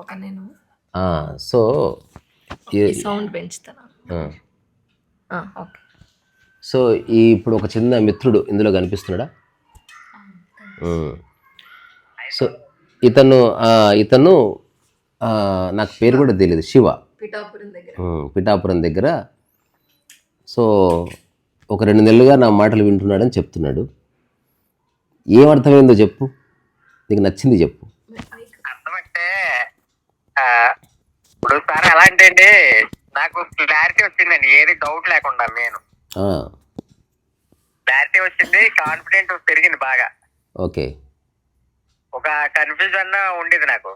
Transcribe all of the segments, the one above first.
ఒక నేను so sound పెంచుతాను. ఓకే. సో ఇప్పుడు ఒక చిన్న మిత్రుడు ఇందులో కనిపిస్తున్నాడా? సో ఇతను ఇతను నాకు పేరు కూడా తెలియదు, శివ, పిఠాపురం దగ్గర. సో ఒక 2 నెలలుగా నా మాటలు వింటున్నాడని చెప్తున్నాడు. ఏం అర్థమైందో చెప్పు, నీకు నచ్చింది చెప్పు. అర్థమంటే ఇప్పుడు సార్ ఎలా అంటే అండి, నాకు క్లారిటీ వచ్చిందండి, ఏది డౌట్ లేకుండా. నేను క్లారిటీ వచ్చింది, కాన్ఫిడెంట్ పెరిగింది బాగా. ఓకే. ఒక కన్ఫ్యూజన్ ఉండేది నాకు,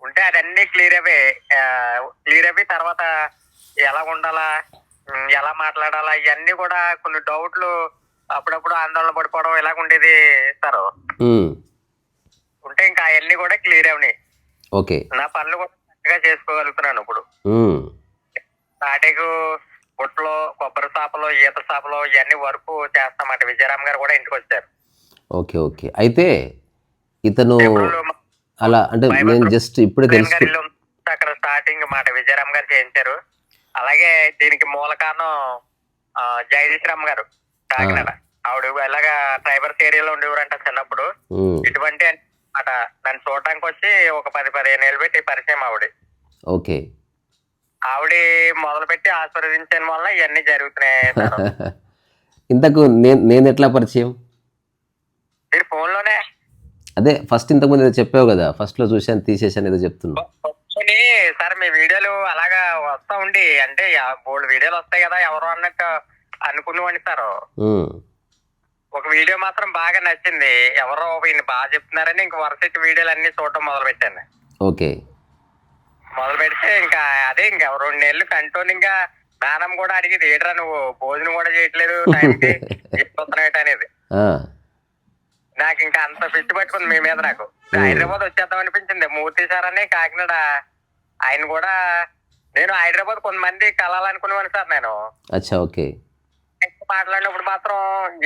ఉంటే అదన్నీ క్లియర్ అవి తర్వాత ఎలా ఉండాలా, ఎలా మాట్లాడాలా, ఇవన్నీ కూడా కొన్ని డౌట్లు, అప్పుడప్పుడు ఆందోళన పడిపోవడం ఇలాగ ఉండేది సార్. ఉంటే ఇంకా అవన్నీ కూడా క్లియర్ అవని. ఓకే. నా పనులు కూడా చక్కగా చేసుకోగలుగుతున్నాను ఇప్పుడు. తాటేకు బుట్టలో, కొబ్బరి చేపలు, ఈత చేపలు ఇవన్నీ వరకు చేస్తామాట. విజయరామ్ గారు కూడా ఇంటికి వచ్చారు. Okay okay. అయితే ఇతను అలా అంటే నేను జస్ట్ ఇప్పుడే తెలుసు, అక్కడ స్టార్టింగ్ మాట విజయరామ్ గారు చేయించారు. అలాగే దీనికి మూల కారణం జగదీశ్రామ్ గారు కాకినాడ. ఆవిడ ఎలాగా ట్రైబర్స్ ఏరియాలో ఉండేవారంట చిన్నప్పుడు. ఇటువంటి అట నన్ను చూడటానికి వచ్చి ఒక 10-15 ఏళ్ళు పెట్టి పరిచయం ఆవిడ. ఓకే. ఆవిడ మొదలు పెట్టి ఆశీర్వదించడం వల్ల ఇవన్నీ జరుగుతున్నాయి. ఇంతకు నేను ఎట్లా పరిచయం? మీరు ఫోన్ లోనే. అదే ఫస్ట్ ఇంతకుముందు ఏదో చెప్పావు కదా, ఫస్ట్ లో చూశాను తీసేసాను ఏదో చెప్తున్నా సార్. మీ వీడియోలు అలాగా వస్తా ఉండి, అంటే బోల్డ్ వీడియోలు వస్తాయి కదా, ఎవరో అన్నట్టు అనుకునేవాడిని సార్. ఒక వీడియో మాత్రం బాగా నచ్చింది, ఎవరో ఈయన బాగా చెప్తున్నారని ఇంక వరుసటి వీడియోలు అన్ని చూడటం మొదలు పెట్టాను. ఓకే. మొదలు పెడితే ఇంకా అదే ఇంకా 2 నెలలు కంటిన్యూ గా నానమ్మ కూడా అడిగేది, ఏట్రా నువ్వు భోజనం కూడా చేయట్లేదు టైంకి చెప్తున్నాయి అనేది. నాకు ఇంకా అంత పిచ్చి పట్టుకుంది మీ మీద. నాకు హైదరాబాద్ వచ్చేద్దాం అనిపించింది. మూర్తి సార్ అని కాకినాడ, ఆయన కూడా నేను హైదరాబాద్ కొంతమంది కలాలనుకునేవాడిని సార్. నేను ఓకే మాట్లాడినప్పుడు మాత్రం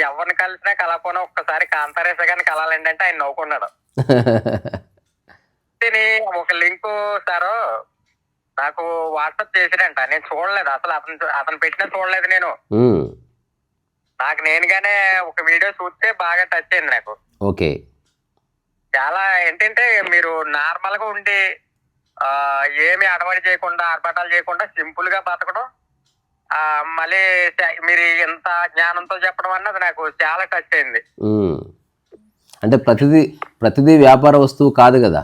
ఎవరిని కలిసినా కలపోయినా ఒక్కసారి కాంతారేస గాని కలాలండి అంటే ఆయన నవ్వుకున్నాడు. ఒక లింక్ సారు నాకు వాట్సాప్ చేసిరంట, నేను చూడలేదు అసలు. అతను పెట్టినా చూడలేదు నేను. నాకు నేనుగానే ఒక వీడియో చూస్తే బాగా టచ్ అయింది నాకు. ఓకే. చాలా ఏంటంటే మీరు నార్మల్ గా ఉండి ఏమి అడవడి చేయకుండా, ఆర్భటాలు చేయకుండా సింపుల్ గా బతకడం, మళ్ళీ మీరు ఎంత జ్ఞానంతో చెప్పడం అన్నది నాకు చాలా టచ్ అయింది. అంటే ప్రతిదీ వ్యాపార వస్తువు కాదు కదా.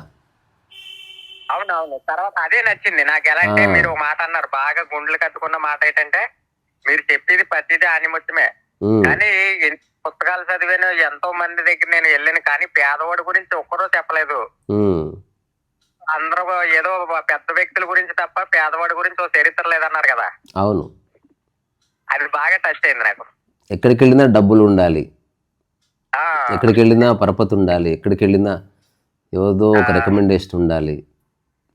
అవునవును. తర్వాత అదే నచ్చింది నాకు. ఎలా అంటే మీరు మాట అన్నారు, బాగా గుండెలు కట్టుకున్న మాట ఏంటంటే, మీరు చెప్పేది ప్రతిదీ ఆనిముత్యమే. కానీ పుస్తకాలు చదివాను, ఎంతో మంది దగ్గర నేను వెళ్ళాను, కానీ పేదవాడి గురించి ఒక్కరూ చెప్పలేదు. అందరూ ఏదో పెద్ద వ్యక్తుల గురించి తప్ప పేదవాడి గురించి ఓ చరిత్ర లేదన్నారు కదా. అవును. అది బాగా టచ్ అయింది నాకు. ఎక్కడికి వెళ్ళినా డబ్బులు ఉండాలి, ఎక్కడికి వెళ్ళినా పరపతి ఉండాలి, ఎక్కడికి వెళ్ళినా ఏదో ఒక రికమెండేషన్ ఉండాలి,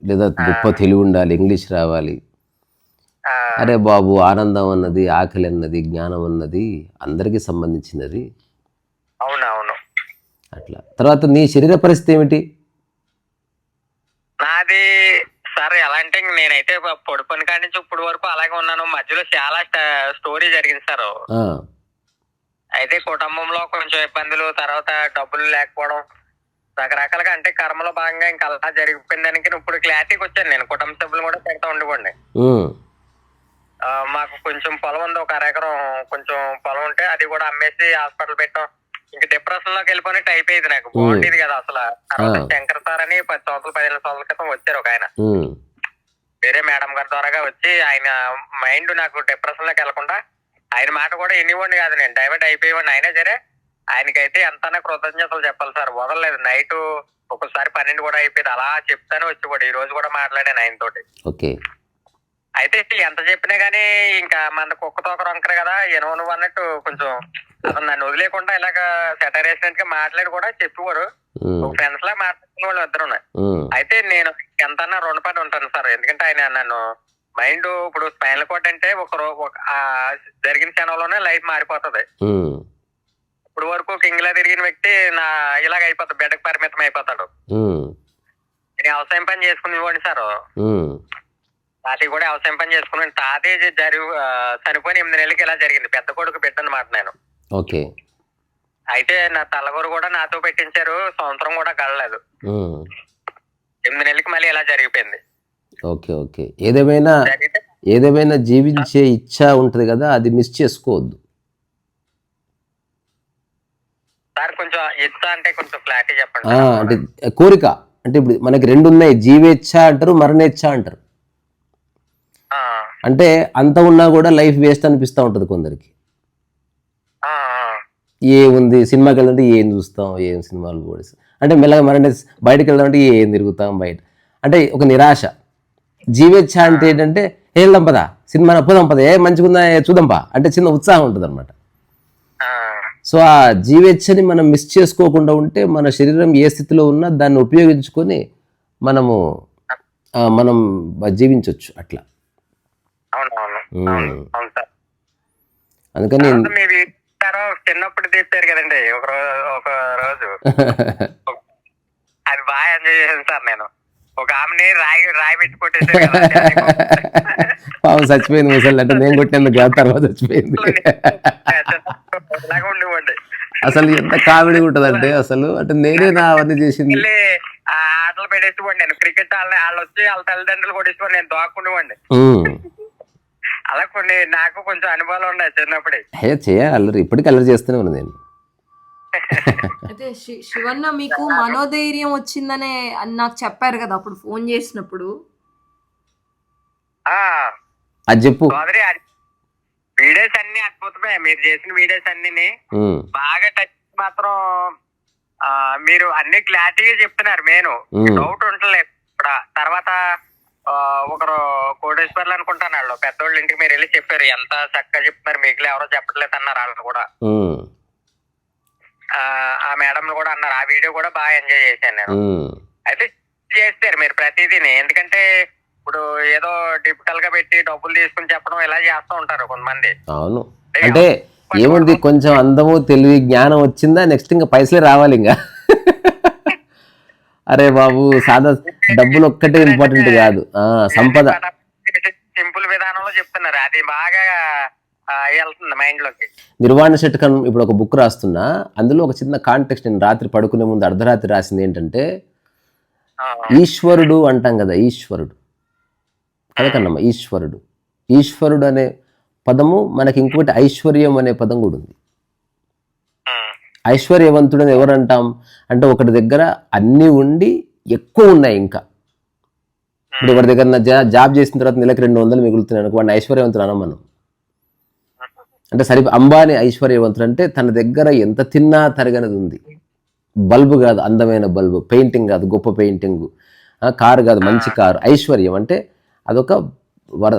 లేదా గొప్ప తెలివి ఉండాలి, ఇంగ్లీష్ రావాలి. అరే బాబు, ఆనందం అన్నది, ఆకలి అన్నది, జ్ఞానం అన్నది అందరికీ సంబంధించినది. అవునవును. అట్లా. తర్వాత నీ శరీర పరిస్థితి ఏమిటి? నాది సార్ ఎలా అంటే, నేనైతే పొడుపని కాడి నుంచి ఇప్పుడు వరకు అలాగే ఉన్నాను. మధ్యలో చాలా స్టోరీ జరిగింది సార్. అయితే కుటుంబంలో కొంచెం ఇబ్బందులు, తర్వాత డబ్బులు లేకపోవడం, రకరకాలుగా అంటే కర్మలో భాగంగా ఇంకా అలా జరిగిపోయిన దానికి ఇప్పుడు క్లారిటీకి వచ్చాను. నేను కుటుంబ సభ్యులు కూడా పెడతా ఉండిపోండి. మాకు కొంచెం పొలం ఉంది, ఒక 1 ఎకరం కొంచెం పొలం ఉంటే అది కూడా అమ్మేసి హాస్పిటల్ పెట్టాం. ఇంక డిప్రెషన్ లోకి వెళ్ళిపోయినట్టు అయిపోయింది నాకు. బాగుండేది కదా అసలు. తర్వాత శంకర్ సార్ అని 10 సంవత్సరాలు 15 సంవత్సరాల క్రితం వచ్చారు ఒక ఆయన, వేరే మేడం గారి ద్వారాగా వచ్చి. ఆయన మైండ్ నాకు డిప్రెషన్ లోకి వెళ్లకుండా, ఆయన మాట కూడా ఎన్నివ్వండి కాదు, నేను డైవర్ట్ అయిపోయేవాడిని. అయినా సరే ఆయనకైతే ఎంత కృతజ్ఞతలు చెప్పాలి సార్. వదలలేదు. నైట్ ఒక్కొక్కసారి 12 కూడా అయిపోయింది, అలా చెప్తానే వచ్చేవాడు. ఈ రోజు కూడా మాట్లాడాను ఆయన తోటి. అయితే ఎంత చెప్పినా గానీ ఇంకా మన కుక్కతో ఒక రొంకరు కదా, నువ్వు అన్నట్టు కొంచెం అతను నన్ను వదిలేకుండా ఇలాగ సెటైర్ వేసినట్టు గా మాట్లాడి కూడా చెప్పేవారు. ఫ్రెండ్స్ లా మాట్లాడుకునే వాళ్ళు ఇద్దరు. అయితే నేను ఎంతన్నా రుణపడి ఉంటాను సార్. ఎందుకంటే ఆయన నన్ను మైండ్, ఇప్పుడు స్పైనల్ కోడ్ అంటే జరిగిన క్షణంలోనే లైఫ్ మారిపోతుంది. ఇప్పుడు వరకు కింగ్లా తిరిగిన వ్యక్తి ఇలాగ అయిపోతాడు, బెడ్కి పరిమితం అయిపోతాడు. నేను వ్యవసాయం పని చేసుకునేవాడిని సార్. ఉమ్, తాతయ్య కూడా వ్యవసాయం పని చేసుకుని తాతయ్య చనిపోయిన 8 నెలలకి ఇలా జరిగింది. పెద్ద కొడుకు బిడ్డ అన్నమాట నేను. ఓకే. అయితే నా తలగూరు కూడా నాతో పెట్టించారు. సంవత్సరం కూడా గడలేదు. ఉమ్, 8 నెలలకి మళ్ళీ ఇలా జరిగిపోయింది. Okay okay. ఏదేమైనా జీవించే ఇచ్చ ఉంటుంది కదా, అది మిస్ చేసుకోవద్దు. సార్ కొంచెం ఇచ్చ అంటే కొంచెం క్లారిటీ చెప్పండి. అంటే కోరిక అంటే ఇప్పుడు మనకి 2 ఉన్నాయి, జీవేచ్ఛ అంటారు, మరణేచ్ఛ అంటారు. అంటే అంత ఉన్నా కూడా లైఫ్ వేస్ట్ అనిపిస్తూ ఉంటుంది కొందరికి. ఏముంది సినిమాకి వెళ్తుంటే ఏం చూస్తాం, ఏం సినిమాలు కూడా అంటే మెల్లగా మరణే బయటకు వెళ్దామంటే ఏం తిరుగుతాం బయట అంటే ఒక నిరాశ. జీవేచ్ఛ అంటే ఏంటంటే వెళ్దాం పదా సినిమా పోదాం పదా, మంచిగా ఉందా చూద్దాంపా అంటే చిన్న ఉత్సాహం ఉంటుంది అనమాట. సో ఆ జీవేచ్ఛని మనం మిస్ చేసుకోకుండా ఉంటే మన శరీరం ఏ స్థితిలో ఉన్నా దాన్ని ఉపయోగించుకొని మనం జీవించవచ్చు అట్లా. అందుకని చిన్నప్పుడు తీస్తారు కదండి ఒక రోజు అది బాగా ఎంజాయ్ చేశాను సార్. నేను ఒక ఆమెని రాయి పెట్టి కొట్టేసాను. పాపం చచ్చిపోయింది ముసలి అంటే నేను కొట్టినందుకు తర్వాత చచ్చిపోయింది. ఉండేవాడి అసలు ఎంత కామెడీ ఉంటుంది అంటే అసలు అంటే నేనే నా అవన్నీ చేసింది. ఆటలు పెట్టేసుకోండి. నేను క్రికెట్ వాళ్ళు వచ్చి వాళ్ళ తల్లిదండ్రులు కొట్టేసుకోండి, నేను దోక్కుండేవాడి. అలా కొన్ని నాకు కొంచెం అనుభవాలు ఉన్నాయి చిన్నప్పుడే. చేయాలి అల్లరి, ఇప్పటికీ అల్లరి చేస్తూనే ఉన్నాను నేను. అయితే శివన్న మీకు మనోధైర్యం వచ్చిందనే నాకు చెప్పారు కదా అప్పుడు ఫోన్ చేసినప్పుడు. అది చెప్పు. వీడియోస్ అన్ని అద్భుతమే, మీరు చేసిన వీడియోస్ అన్ని బాగా టచ్ మాత్రం. మీరు అన్ని క్లారిటీగా చెప్తున్నారు, మెయిన్ డౌట్ ఉండలేదు. తర్వాత ఒకరు కోటేశ్వర్లు అనుకుంటాను, వాళ్ళు పెద్దోళ్ళ ఇంటికి మీరు వెళ్ళి చెప్పారు, ఎంత చక్కగా చెప్తున్నారు, మీకు ఎవరో చెప్పట్లేదు అన్నారు వాళ్ళు కూడా. ఆ మేడం కూడా అన్నారు. ఆ వీడియో కూడా బాగా ఎంజాయ్ చేశాను నేను. అయితే చేస్తారు మీరు ప్రతిదీని, ఎందుకంటే ఇప్పుడు ఏదో డిజిటల్ గా పెట్టి డబ్బులు తీసుకుని చెప్పడం ఇలా చేస్తూ ఉంటారు కొంతమంది. అవును, అంటే ఏముంది కొంచెం అందము తెలివి జ్ఞానం వచ్చిందా నెక్స్ట్ ఇంకా పైసలే రావాలి ఇంకా. అరే బాబు సాదా డబ్బులు ఒక్కటే ఇంపార్టెంట్ కాదు, సంపద. సింపుల్ విధానంలో చెప్తున్నారు, అది బాగా వెళ్తుంది మైండ్ లోకి. నిర్వాణ శతకం ఇప్పుడు ఒక బుక్ రాస్తున్నా, అందులో ఒక చిన్న కాంటెక్స్ట్ నేను రాత్రి పడుకునే ముందు అర్ధరాత్రి రాసింది ఏంటంటే, ఈశ్వరుడు అంటాం కదా, ఈశ్వరుడు కదకన్నమ్మ, ఈశ్వరుడు. ఈశ్వరుడు అనే పదము మనకి ఇంకొకటి ఐశ్వర్యం అనే పదం కూడా ఉంది. ఐశ్వర్యవంతుడని ఎవరు అంటాం అంటే ఒకటి దగ్గర అన్నీ ఉండి ఎక్కువ ఉన్నాయి ఇంకా. ఇప్పుడు ఎవరి దగ్గర జాబ్ చేసిన తర్వాత నెలకు 200 మిగులుతున్నాయి అనుకో, వాడిని ఐశ్వర్యవంతుడు అనం మనం. అంటే అంబానీ ఐశ్వర్యవంతుడు అంటే తన దగ్గర ఎంత తిన్నా తరగనిది ఉంది. బల్బు కాదు అందమైన బల్బు, పెయింటింగ్ కాదు గొప్ప పెయింటింగ్, కారు కాదు మంచి కారు. ఐశ్వర్యం అంటే అదొక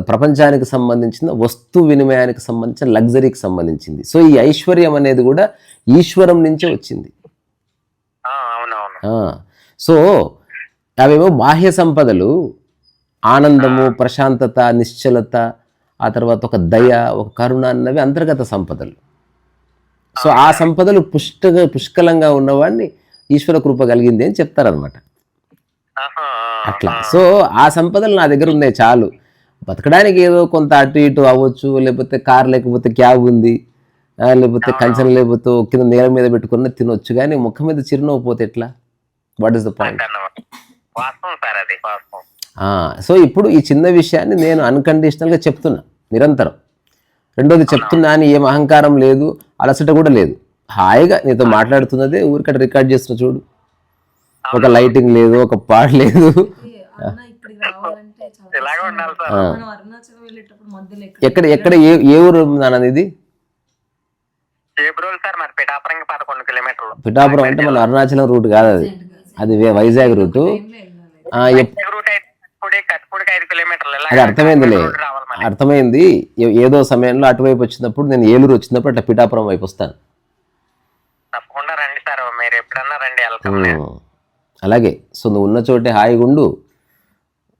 ప్రపంచానికి సంబంధించిన వస్తు వినిమయానికి సంబంధించిన లగ్జరీకి సంబంధించింది. సో ఈ ఐశ్వర్యం అనేది కూడా ఈశ్వరం నుంచే వచ్చింది. సో అవేమో బాహ్య సంపదలు, ఆనందము, ప్రశాంతత, నిశ్చలత, ఆ తర్వాత ఒక దయ, ఒక కరుణ అన్నవి అంతర్గత సంపదలు. సో ఆ సంపదలు పుష్కలంగా ఉన్నవాడిని ఈశ్వర కృప కలిగింది అని చెప్తారనమాట. అట్లా. సో ఆ సంపదలు నా దగ్గర ఉన్నాయి చాలు, బతకడానికి ఏదో కొంత అటు ఇటు అవ్వచ్చు, లేకపోతే కార్ లేకపోతే క్యాబ్ ఉంది, లేకపోతే కంచెం లేకపోతే కింద నేల మీద పెట్టుకున్న తినొచ్చు, కానీ ముఖం మీద చిరునవ్వు పోతే ఎట్లా? What is the point? So ఇప్పుడు ఈ చిన్న విషయాన్ని నేను అన్కండిషనల్గా చెప్తున్నా నిరంతరం. రెండోది చెప్తున్నా అని ఏం అహంకారం లేదు, అలసట కూడా లేదు, హాయిగా నీతో మాట్లాడుతున్నదే ఊరికట రికార్డ్ చేస్తున్నా చూడు. ఒక లైటింగ్ లేదు, ఒక పాట లేదు. ఎక్కడ ఎక్కడ ఏ ఊరు నాన్న ఇది? పిఠాపురం అంటే మన అరుణాచలం రూట్ కాదు, అది వైజాగ్ రూటు. అది అర్థమైంది. ఏదో సమయంలో అటువైపు వచ్చినప్పుడు, నేను ఏలూరు వచ్చినప్పుడు అట్లా పిఠాపురం వైపు వస్తాను. అలాగే. సో నువ్వు ఉన్న చోటే హాయిగా ఉండు,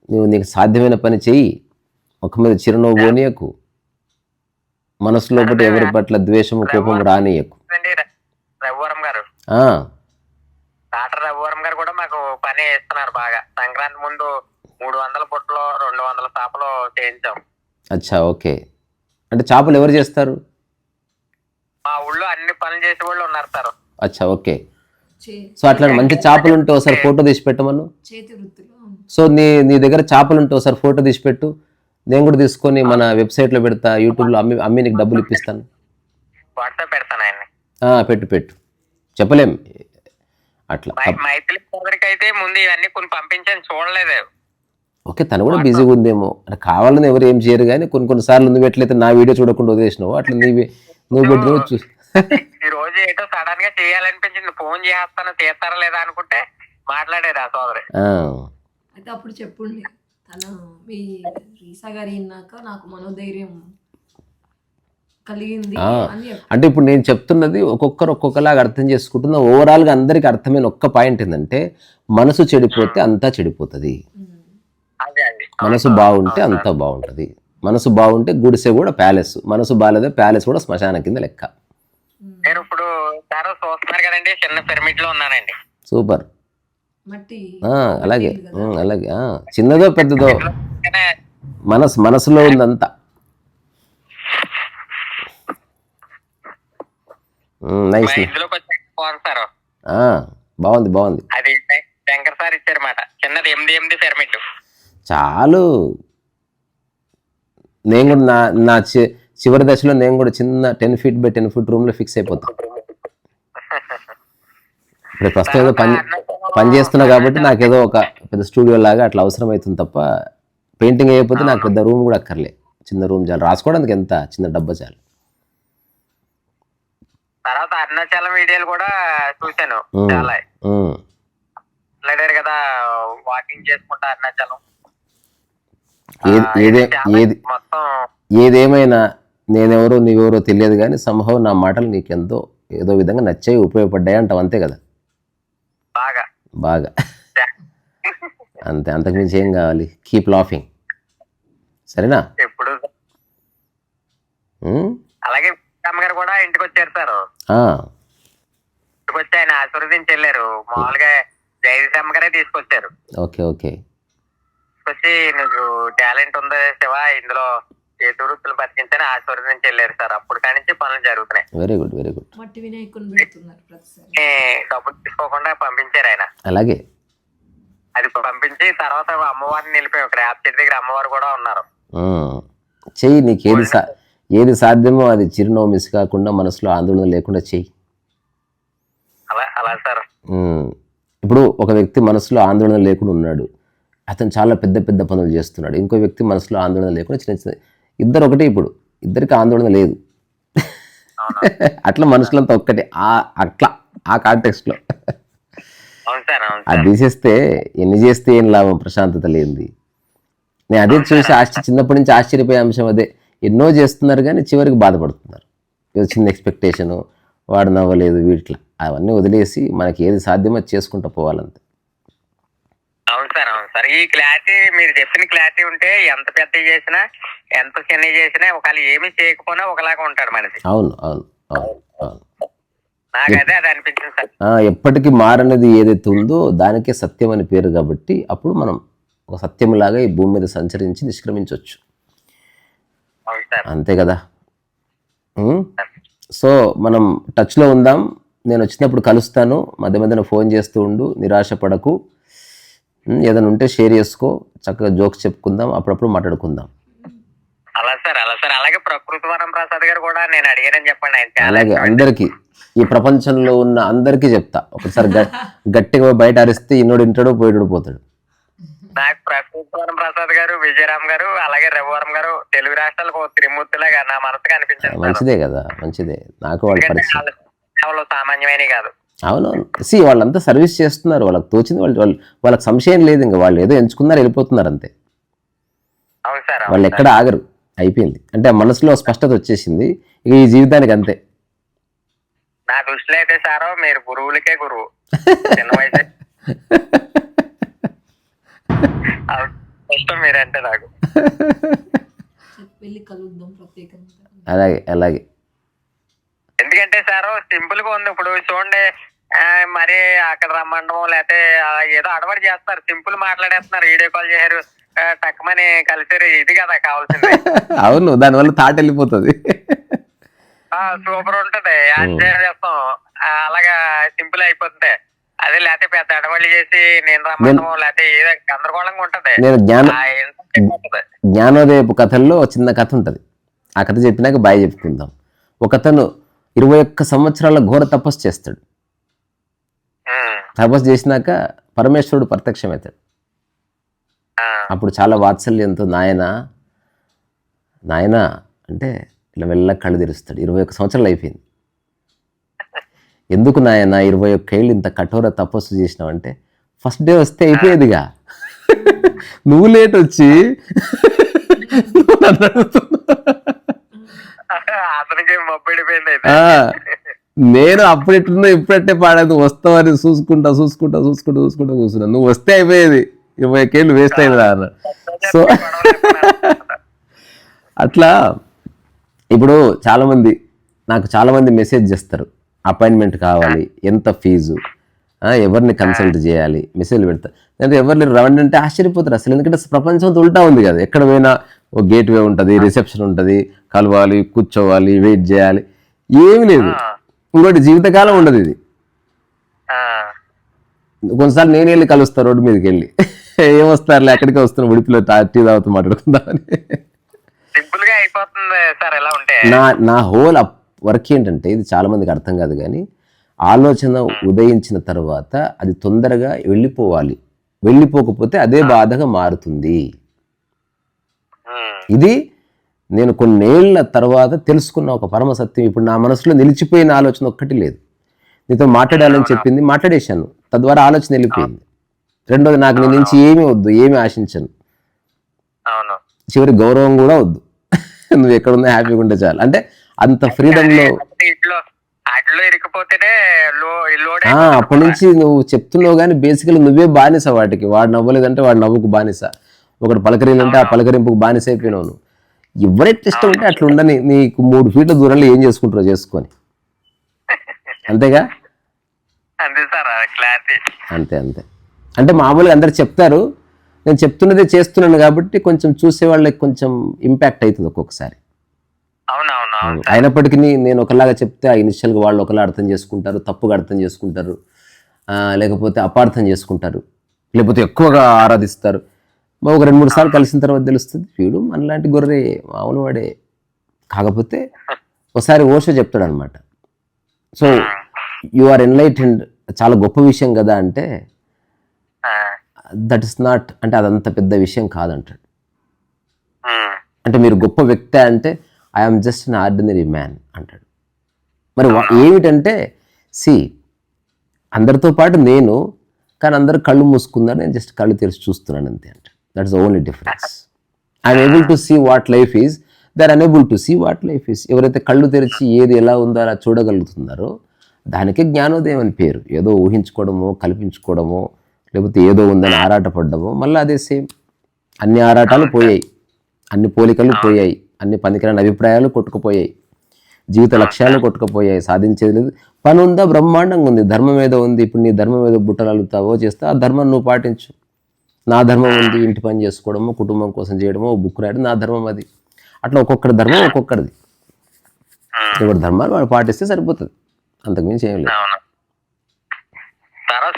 నువ్వు నీకు సాధ్యమైన పని చెయ్యి, ముఖం మీద చిరునవ్వు పోనీయకు, మనసు లోపల ఎవరి పట్ల ద్వేషము కోపం రానియకు. రఘువరం గారు కూడా మాకు పని బాగానే ఇస్తున్నారు. బాగా సంక్రాంతి ముందు 300 బుట్టలు 200 చేపలు చేయించాం. అచ్చా, ఓకే. అంటే చేపలు ఎవరు చేస్తారు? మా ఊళ్ళో అన్ని పనులు చేసే వాళ్ళు ఉన్నారు సార్. అచ్చా, ఓకే. చే- సో అట్లా మంచి చేపలు ఉంటే ఒకసారి ఫోటో తీసి పెట్టమను. చేతి వృత్తులు. సో నీ దగ్గర చేపలు ఉంటే ఒకసారి ఫోటో తీసి పెట్టు, నేను కూడా తీసుకొని మన వెబ్సైట్లో పెడతా, యూట్యూబ్లో అమ్మి నీకు డబ్బులు ఇప్పిస్తాను. వాట్సాప్ పెడతాను ఆయన్ని. పెట్టు చెప్పలేం అట్లా. మైథిలి సోదరికి అయితే ముందు ఇవన్నీ కొన్ని పంపించాను, చూడలేదు. ఓకే, తను కూడా బిజీగా ఉందేమో, అంటే కావాలని ఎవరు ఏం చేయరు, కానీ కొన్నిసార్లు నువ్వు ఎట్లయితే నా వీడియో చూడకుండా వదిలేసినావు అట్లా నువ్వు పెట్టిన చూసి ఈ రోజు ఏటో సడన్ గా చేయాలనిపించింది, ఫోన్ చేస్తాను తీస్తారా లేదా అనుకుంటే మాట్లాడారు ఆ సోదరి. అయితే అప్పుడు చెప్పుండి, తను మీ రీసా గారి విన్నాక నాకు మనోధైర్యం కలిగింది అని అంటే ఇప్పుడు నేను చెప్తున్నది ఒక్కొక్కరు ఒక్కొక్కలాగా అర్థం చేసుకుంటున్నా. ఓవరాల్గా అందరికి అర్థమైన ఒక్క పాయింట్ ఏంటంటే, మనసు చెడిపోతే అంతా చెడిపోతుంది, అదే అండి. మనసు బాగుంటే అంతా బాగుంటుంది. మనసు బాగుంటే గుడిసె కూడా ప్యాలెస్, మనసు బాగాలేదే ప్యాలెస్ కూడా శ్మశానం కింద లెక్క. నేను ఇప్పుడు సార్ చూస్తున్నారు కదండి, చిన్న పిరమిడ్ లో ఉన్నానండి. సూపర్. మట్టి అలాగే అలాగే చిన్నదో పెద్దదో మనసులో ఉందంతా. నైస్. ఇందులోకి వచ్చాక బాగుంది సార్. బాగుంది. అది శంకర్ సార్ ఇచ్చారన్నమాట, చిన్నది 8 పిరమిడ్. చాలు. నేను కూడా నా చివరి దశలో నేను కూడా చిన్న 10 feet by 10 feet రూమ్ లో ఫిక్స్ అయిపోతాను. ఇప్పుడు ప్రస్తుతం ఏదో పని చేస్తున్నా కాబట్టి నాకేదో ఒక పెద్ద స్టూడియో లాగా అట్లా అవసరం అవుతుంది తప్ప, పెయింటింగ్ అయిపోతే నాకు పెద్ద రూమ్ కూడా అక్కర్లే, చిన్న రూమ్ చాలు. రాసుకోవడానికి ఎంత చిన్న డబ్బా చాలు. తర్వాత అరుణాచలం వీడియోలు కూడా చూశాను, చాలా మాట్లాడారు కదా, వాకింగ్ చేసుకుంటా అరుణాచలం. మొత్తం ఏదేమైనా నేనెవరో నీవెవరో తెలియదు, కానీ సంభవం నా మాటలు నీకెంతో ఏదో విధంగా నచ్చాయి, ఉపయోగపడ్డాయి అంటావు, అంతే కదా? బాగా అంతే, అంతకుమించి ఏం కావాలి? కీప్ లాఫింగ్, సరేనా? ఎప్పుడు అలాగే అమ్మగారు కూడా ఇంటికి వచ్చారు సార్. ఇంటికి వచ్చి ఆయన ఆశీర్వదించి వెళ్ళారు. మామూలుగా జయదీశ్ అమ్మగారే తీసుకొచ్చారు. ఓకే తీసుకొచ్చి నీకు టాలెంట్ ఉందా శివ, ఇందులో ఏ వృత్తులు బతికించని ఆశీర్వదించి వెళ్ళారు సార్. అప్పుడు కాడి నుంచి పనులు జరుగుతున్నాయి. Very good. మట్టి వినాయకుని పెడుతున్నారు ప్రతిసారి. డబ్బులు తీసుకోకుండా పంపించారు ఆయన. అలాగే అది పంపించి తర్వాత అమ్మవారిని నిలిపాయి. ఒక ర్యాప్ చెట్టు దగ్గర అమ్మవారు కూడా ఉన్నారు. చెయ్యి, నీకు ఏది సాధ్యమో అది చిరునవ్వు మిస్ కాకుండా, మనసులో ఆందోళన లేకుండా చెయ్యి. అలా సార్. ఇప్పుడు ఒక వ్యక్తి మనసులో ఆందోళన లేకుండా ఉన్నాడు, అతను చాలా పెద్ద పనులు చేస్తున్నాడు. ఇంకో వ్యక్తి మనసులో ఆందోళన లేకుండా చిన్న ఇద్దరు ఒకటే. ఇప్పుడు ఇద్దరికి ఆందోళన లేదు, అట్లా మనుషులంతా ఒక్కటే. అట్లా ఆ కాంటెక్స్ట్లో అది తీసేస్తే ఎన్ని చేస్తే ఏం లాభం? ప్రశాంతత లేనిది. నేను అదే చూసి చిన్నప్పటి నుంచి ఆశ్చర్యపోయే అంశం అదే. ఎన్నో చేస్తున్నారు కానీ చివరికి బాధపడుతున్నారు. ఏదో చిన్న ఎక్స్పెక్టేషను, వాడు నవ్వలేదు, వీటిలో అవన్నీ వదిలేసి మనకి ఏది సాధ్యమో చేసుకుంటూ పోవాలంతే. అవును సార్. ఈ క్లారిటీ, మీరు చెప్పిన క్లారిటీ ఉంటే ఎంత పెద్ద చేసినా ఎంత చిన్న చేసినా ఒకవేళ ఏమి చేయకపోయినా ఒకలాగా ఉంటాడు మనిషి. అవును. నాకైతే అది అనిపించింది సార్. ఎప్పటికీ మారనేది ఏదైతే ఉందో దానికే సత్యం అని పేరు, కాబట్టి అప్పుడు మనం ఒక సత్యంలాగా ఈ భూమి మీద సంచరించి నిష్క్రమించవచ్చు. అంతే కదా? సో మనం టచ్లో ఉందాం. నేను వచ్చినప్పుడు కలుస్తాను, మధ్యన ఫోన్ చేస్తూ ఉండు, నిరాశ పడకు. ఏదైనా ఉంటే షేర్ చేసుకో, చక్కగా జోక్స్ చెప్పుకుందాం, అప్పుడప్పుడు మాట్లాడుకుందాం. అలా సార్. అలాగే ప్రకృతి వరం ప్రసాద్ గారు కూడా నేను అడిగానని చెప్పండి. అలాగే అందరికీ, ఈ ప్రపంచంలో ఉన్న అందరికీ చెప్తా. ఒకసారి గట్టిగా బయట అరిస్తే ఇన్నోడు ఇంటాడు, పోయిడు పోతాడు. నాకు ప్రకృతి వరం ప్రసాద్ గారు, విజయరామ్ గారు, అలాగే రఘువరం గారు తెలుగు రాష్ట్రాలకు త్రిమూర్తులుగా నా మనసుకు అనిపించింది. మంచిదే కదా, మంచిదే. నాకు వాళ్ళ పరిచయం సామాన్యమైన కాదు. అవునవును. వాళ్ళంతా సర్వీస్ చేస్తున్నారు, వాళ్ళకి తోచింది వాళ్ళకి సంశయం లేదు. ఇంకా వాళ్ళు ఏదో ఎంచుకున్నారు, వెళ్ళిపోతున్నారు అంతే. అవును సార్. వాళ్ళు ఎక్కడ ఆగరు, అయిపోయింది. అంటే మనసులో స్పష్టత వచ్చేసింది, ఇక ఈ జీవితానికి అంతే. నా దృష్టిలో అయితే సార్ మీరు గురువులకే గురువు. చిన్న వయసు ఇష్టం మీరంటే నాకు. అలాగే. ఎందుకంటే సార్ సింపుల్ గా ఉంది. ఇప్పుడు చూడండి, మరి అక్కడ రమ్మండము లేకపోతే ఏదో అడవడి చేస్తారు, సింపుల్ మాట్లాడేస్తున్నారు, వీడియో కాల్ చేశారు, టక్కుమని కలిసారు, ఇది కదా కావాల్సింది. అవును, దానివల్ల థాట్ వెళ్ళిపోతుంది. సూపర్ ఉంటది, ఎంజాయ్ చేస్తాం, అలాగా సింపుల్ అయిపోతుంది. అదే లేకపోతే పెద్ద అడవడి చేసి నేను రమ్మడము లేకపోతే ఏదో గందరగోళంగా ఉంటది. నేను జ్ఞానోదయపు కథల్లో చిన్న కథ ఉంటుంది, ఆ కథ చెప్పినాక బాయ్ చెప్పుకుందాం. ఒకతను 21 సంవత్సరాల ఘోర తపస్సు చేస్తాడు. తపస్సు చేసినాక పరమేశ్వరుడు ప్రత్యక్షమవుతాడు. అప్పుడు చాలా వాత్సల్యంతో నాయనా అంటే ఇలా వెళ్ళ కళ్ళు తెరుస్తాడు. 21 సంవత్సరాలు అయిపోయింది. ఎందుకు నాయన 21 ఏళ్ళు ఇంత కఠోర తపస్సు చేసినావంటే, ఫస్ట్ డే వస్తే అయిపోయేదిగా, నువ్వు లేట్ వచ్చి నేను అప్పుడెట్టున్నా ఇప్పుడట్టే పాడేది, వస్తావని చూసుకుంటా కూర్చున్నా, నువ్వు వస్తే అయిపోయేది, 21 ఏళ్ళు వేస్ట్ అయిందా అన్న. సో అట్లా ఇప్పుడు నాకు చాలామంది మెసేజ్ చేస్తారు, అపాయింట్మెంట్ కావాలి, ఎంత ఫీజు, ఎవరిని కన్సల్ట్ చేయాలి, మెసేజ్లు పెడతారు. అంటే ఎవరిని రవండి అంటే ఆశ్చర్యపోతారు అసలు, ఎందుకంటే ప్రపంచం అంతా ఉల్టా ఉంది కదా. ఎక్కడ పోయినా ఓ గేట్ వే ఉంటుంది, రిసెప్షన్ ఉంటుంది, కలవాలి, కూర్చోవాలి, వెయిట్ చేయాలి, ఏమి లేదు. ఇంకోటి జీవితకాలం ఉండదు ఇది. కొన్నిసార్లు నేను వెళ్ళి కలుస్తాను రోడ్డు మీదకి వెళ్ళి, ఏమొస్తారులే ఎక్కడికి వస్తున్నాను, ఉడిపిలో టీ తాగుతూ మాట్లాడుకుందామని. నా హోల్ వర్క్ ఏంటంటే, ఇది చాలా మందికి అర్థం కాదు కానీ, ఆలోచన ఉదయించిన తర్వాత అది తొందరగా వెళ్ళిపోకపోతే అదే బాధగా మారుతుంది. ఇది నేను కొన్నేళ్ల తర్వాత తెలుసుకున్న ఒక పరమ సత్యం. ఇప్పుడు నా మనసులో నిలిచిపోయిన ఆలోచన ఒక్కటి లేదు. నీతో మాట్లాడాలని చెప్పింది, మాట్లాడేశాను, తద్వారా ఆలోచన వెళ్ళిపోయింది. రెండోది, నాకు నీ నుంచి ఏమీ వద్దు, ఏమి ఆశించను, చివరి గౌరవం కూడా వద్దు, నువ్వు ఎక్కడున్నా హ్యాపీగా ఉంటే చాలు. అంటే అంత ఫ్రీడమ్లో అప్పటి నుంచి నువ్వు చెప్తున్నావు కానీ బేసికలీ నువ్వే బానిస వాటికి. వాడు నవ్వలేదంటే వాడు నవ్వుకు బానిస, ఒకటి పలకరిందంటే ఆ పలకరింపుకు బానిస అయిపోయినావు నువ్వు. ఎవరైతే ఇష్టం ఉంటే అట్లా ఉండని, నీకు 3 ఫీట్ల దూరంలో ఏం చేసుకుంటారో చేసుకొని, అంతేగా. అంతే. అంటే మామూలుగా అందరు చెప్తారు, నేను చెప్తున్నదే చేస్తున్నాను కాబట్టి కొంచెం చూసే వాళ్ళకి కొంచెం ఇంపాక్ట్ అవుతుంది ఒక్కొక్కసారి. అయినప్పటికీ నేను ఒకలాగా చెప్తే ఇనిషియల్గా వాళ్ళు ఒకలా అర్థం చేసుకుంటారు, తప్పుగా అర్థం చేసుకుంటారు, లేకపోతే అపార్థం చేసుకుంటారు, లేకపోతే ఎక్కువగా ఆరాధిస్తారు. ఒక 2-3 సార్లు కలిసిన తర్వాత తెలుస్తుంది, వీడు మనలాంటి గొర్రె, మామూలు వాడే. కాకపోతే ఒకసారి ఓషో చెప్తాడు అనమాట, సో యు ఆర్ ఎన్లైటెండ్, చాలా గొప్ప విషయం కదా అంటే, దట్ ఇస్ నాట్, అంటే అదంత పెద్ద విషయం కాదంటాడు. అంటే మీరు గొప్ప వ్యక్తి అంటే, I'm just an ordinary man అంటాడు. మరి ఏమిటంటే, అందరితో పాటు నేను, కానీ అందరు కళ్ళు మూసుకున్నారు, నేను జస్ట్ కళ్ళు తెరిచి చూస్తున్నాను అంతే అంటాడు. That is the only difference. I'm able to see what life is, they are unable to see what life is. ఎవరైతే కళ్ళు తెరిచి ఏది ఎలా ఉందో అలా చూడగలుగుతున్నారో దానికే జ్ఞానోదయం అని పేరు. ఏదో ఊహించుకోవడమో, కల్పించుకోవడమో, లేకపోతే ఏదో ఉందని ఆరాటపడ్డమో, మళ్ళీ అదే సేమ్. అన్ని ఆరాటాలు పోయాయి, అన్ని పోలికలు పోయాయి, అన్ని పనికిరాని అభిప్రాయాలు కొట్టుకుపోయాయి, జీవిత లక్ష్యాలు కొట్టుకుపోయాయి, సాధించేది లేదు. పని ఉందా, బ్రహ్మాండంగా ఉంది, ధర్మం ఏదో ఉంది. ఇప్పుడు నీ ధర్మం ఏదో బుట్టలు అలుగుతావో చేస్తా, ఆ ధర్మం నువ్వు పాటించు. నా ధర్మం ఉంది, ఇంటి పని చేసుకోవడమో, కుటుంబం కోసం చేయడమో, బుక్ రాయడం, నా ధర్మం అది. అట్లా ఒక్కొక్కరి ధర్మం ఒక్కొక్కరిది. ఎవరి ధర్మాలు వాడు పాటిస్తే సరిపోతుంది, అంతకుమించి ఏం లేదు.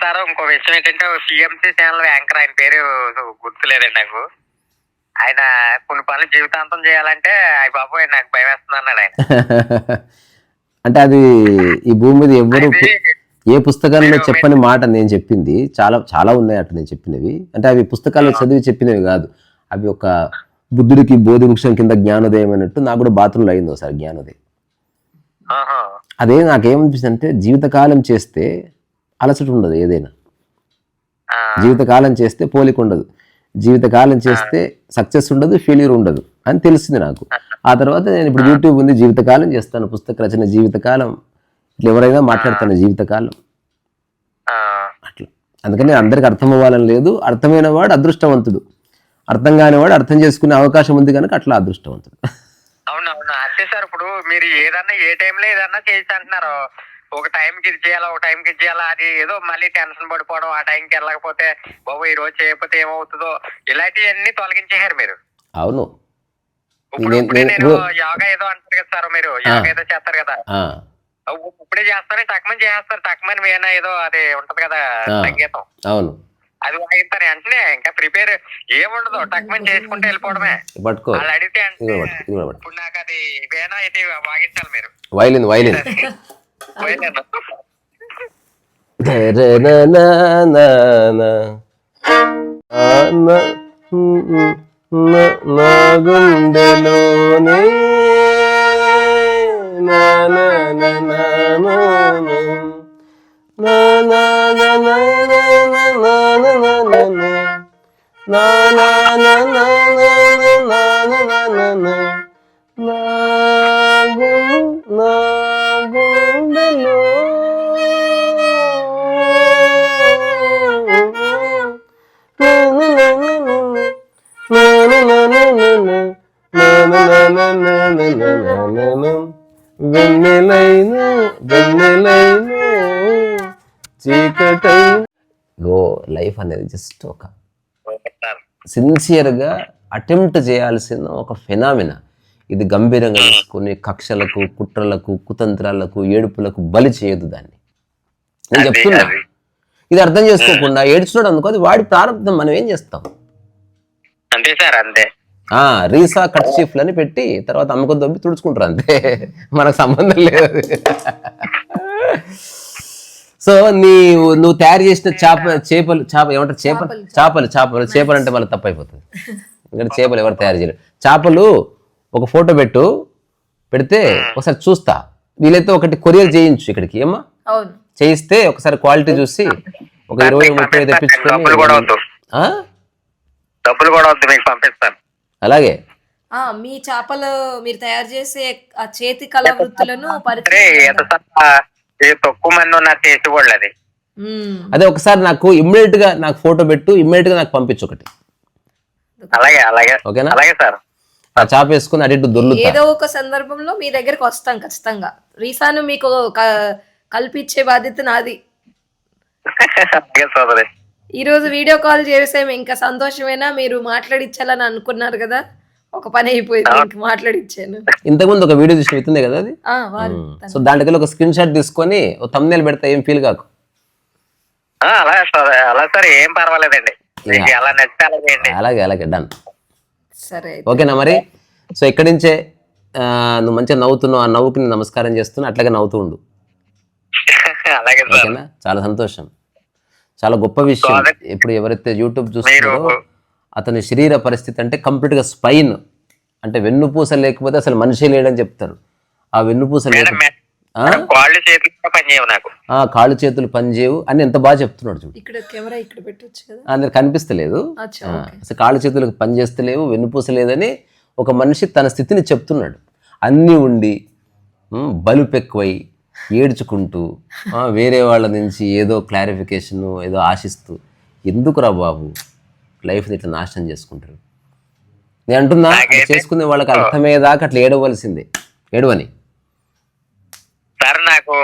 సార్ ఇంకో విషయం ఏంటంటే, సిఎంసి ఛానల్ యాంకర్, ఆయన పేరు గుర్తులేదండి నాకు. ఆయన కొన్ని పనులు జీవితాంతం చేయాలంటే అయ్య బాబోయ్ నాకు భయం వేస్తుంది అన్నాడు ఆయన. అంటే అది ఈ భూమి మీద ఎవరు ఏ పుస్తకాల్లో చెప్పని మాట నేను చెప్పింది. చాలా చాలా ఉన్నాయి అట్లా నేను చెప్పినవి. అంటే అవి పుస్తకాల్లో చదివి చెప్పినవి కాదు, అవి ఒక బుద్ధుడికి బోధి వృక్షం కింద జ్ఞానోదయం అన్నట్టు నాకు కూడా బాత్రూంలో అయింది ఒకసారి జ్ఞానోదయం. అదే నాకేమనిపిస్తుంది అంటే, జీవితకాలం చేస్తే అలసట ఉండదు, ఏదైనా జీవితకాలం చేస్తే పోలిక ఉండదు, జీవితకాలం చేస్తే సక్సెస్ ఉండదు, ఫెయిల్యూర్ ఉండదు అని తెలిసింది నాకు. ఆ తర్వాత నేను ఇప్పుడు యూట్యూబ్ ఉంది, జీవితకాలం చేస్తాను, పుస్తక రచన జీవితకాలం, ఇట్లా ఎవరైనా మాట్లాడతాను జీవితకాలం అట్లా. అందుకని అందరికి అర్థం అవ్వాలని లేదు, అర్థమైన వాడు అదృష్టవంతుడు, అర్థం కానివాడు అర్థం చేసుకునే అవకాశం ఉంది కనుక అట్లా అదృష్టవంతుడు. అవునవును అంతే సార్. ఇప్పుడు మీరు ఏదన్నా ఏ టైంలో ఏదన్నా చేసి అంటున్నారు, ఒక టైంకి ఇది చేయాలా, ఒక టైంకి ఇది చేయాలా, అది ఏదో మళ్ళీ టెన్షన్ పడిపోవడం, ఆ టైంకి వెళ్ళకపోతే బాబు ఈ రోజు చేయకపోతే ఏమవుతుందో, ఇలాంటివన్నీ తొలగించేశారు మీరు. అవును. ఇప్పుడే నేను యోగా ఏదో అంటారు కదా సార్, మీరు యోగా ఏదో చేస్తారు కదా, ఇప్పుడే చేస్తారని టక్మని చేస్తారు, టక్మని వేనా ఏదో అది ఉంటది కదా సంగీతం, అవును, అది వాగిస్తారు వెంటనే, ఇంకా ప్రిపేర్ ఏముండదు, టక్మని చేసుకుంటే వెళ్ళిపోవడమే. పట్టుకో, వాళ్ళు అడిగితే ఇప్పుడు నాకు అది వేనా అయితే వాగించాలి మీరు. వైలిన్ వైలిన్ నా గుండెలోనే లైఫ్ అనేది జస్ట్ ఒక సిన్సియర్గా అటెంప్ట్ చేయాల్సిన ఒక ఫెనామినా. ఇది గంభీరంగా తీసుకుని కక్షలకు, కుట్రలకు, కుతంత్రాలకు, ఏడుపులకు బలి చేయదు దాన్ని. నేను చెప్తున్నా, ఇది అర్థం చేసుకోకుండా ఏడ్చున్నాడు అనుకో, అది వాడి ప్రారంభం, మనం ఏం చేస్తాం? అంతే సార్, అంతే. రీసా కట్ షీఫ్లని పెట్టి తర్వాత అమ్మకం దొబ్బి తుడుచుకుంటారు, అంతే, మనకు సంబంధం లేదు. సో నువ్వు తయారు చేసిన చేపలు ఏమంటారు, చేపలు అంటే మళ్ళీ తప్పైపోతుంది. ఎందుకంటే చేపలు ఎవరు తయారు చేయలేరు. చేపలు ఒక ఫోటో పెడితే ఒకసారి చూస్తా, వీలైతే ఒకటి కొరియర్ చేయించు ఇక్కడికి, ఏమా చేయిస్తే ఒకసారి క్వాలిటీ చూసి ఒక 20-30 తెప్పించుకొని, డబ్బులు కూడా వద్దు మీకు పంపిస్తాను. అలాగే మీ చేపలు మీరు తయారు చేసే ఆ చేతి కళ వృత్తులను తక్కువ మంది ఉన్నారు చేసుకోవాలి అది. అదే ఒకసారి నాకు ఇమ్మీడియట్ గా నాకు ఫోటో పెట్టు, ఇమ్మీడియట్ గా నాకు పంపించు ఒకటి. అలాగే అలాగే, ఓకేనా? అలాగే సార్. ఆ చాప వేసుకుని అటు దొర్లుతా. ఏదో ఒక సందర్భంలో మీ దగ్గరకు వస్తాం ఖచ్చితంగా. రీసాను మీకు కల్పించే బాధ్యత నాది. ఈ రోజు వీడియో కాల్ చేసాము, ఇంకా సంతోషమేనా? మీరు మాట్లాడిచ్చాలని అనుకున్నారు కదా, ఒక పని అయిపోయింది, మాట్లాడిచ్చాను. ఇంతకుముందు ఒక వీడియో చూసిన విత్తుంది కదా అది, సో దాంట్లో ఒక స్క్రీన్ షాట్ తీసుకొని ఒక థంబ్నెయిల్ పెడితే ఏం ఫీల్ కాకు. అలా సార్, ఏం పర్వాలేదండి, అలాగే అలాగే, డన్. సరే, ఓకేనా మరి? సో ఇక్కడి నుంచే నువ్వు మంచిగా నవ్వుతున్నావు, ఆ నవ్వుకి నేను నమస్కారం చేస్తున్నా, అట్లాగే నవ్వుతూ ఉండు, ఓకేనా? చాలా సంతోషం, చాలా గొప్ప విషయం. ఇప్పుడు ఎవరైతే యూట్యూబ్ చూస్తున్నారో అతని శరీర పరిస్థితి అంటే కంప్లీట్గా స్పైన్, అంటే వెన్నుపూస లేకపోతే అసలు మనిషి లేడని చెప్తారు. ఆ వెన్నుపూస కాళ్ళు చేతులు పనిచేయవు అని ఎంత బాగా చెప్తున్నాడు చూడు. అందరు కనిపిస్తలేదు, అసలు కాళ్ళు చేతులకు పని చేస్తలేవు, వెన్నుపూస లేదని ఒక మనిషి తన స్థితిని చెప్తున్నాడు. అన్నీ ఉండి బలుపెక్కువై ఏడ్చుకుంటూ వేరే వాళ్ళ నుంచి ఏదో క్లారిఫికేషన్ ఏదో ఆశిస్తూ, ఎందుకురా బాబు లైఫ్ని ఇట్లా నాశనం చేసుకుంటారు? నేను అంటున్నా, చేసుకునే వాళ్ళకి అర్థమయ్యేదాకా అట్లా ఏడవలసిందే, ఏడవని. సార్ నాకు